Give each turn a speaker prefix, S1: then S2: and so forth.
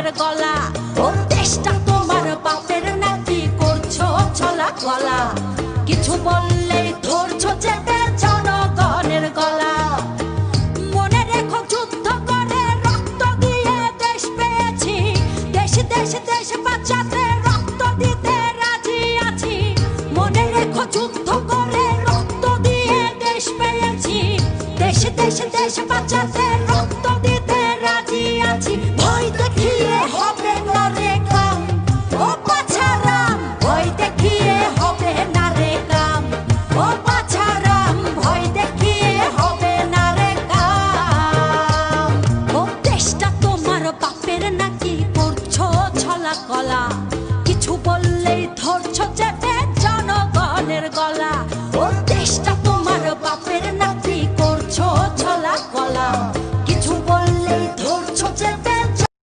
S1: জনগণের গলা। ও দেশটা তোমার বাপের নাকি করছো ছলা গলা, কিছু বললেই ধরছো চেপে জনগণের গলা। মনে রেখো যুদ্ধ করে রক্ত দিয়ে দেশ পেয়েছি, দেশ দেশ দেশ বাঁচাতে রক্ত দিতে রাজি আছি। মনে রেখো যুদ্ধ করে রক্ত দিয়ে দেশ পেয়েছি, দেশ দেশ দেশ বাঁচাতে রক্ত দিতে রাজি আছি। ভয় দেখিয়ে হবে না রে কাম, ও বাছারাম ভয় দেখিয়ে হবে না রে কাম, ও বাছারাম ভয় দেখিয়ে হবে না রে কাম। ও দেশটা তোমার বাপের নাকি করছো ছলা কলা, কিছু বললেই ধরছো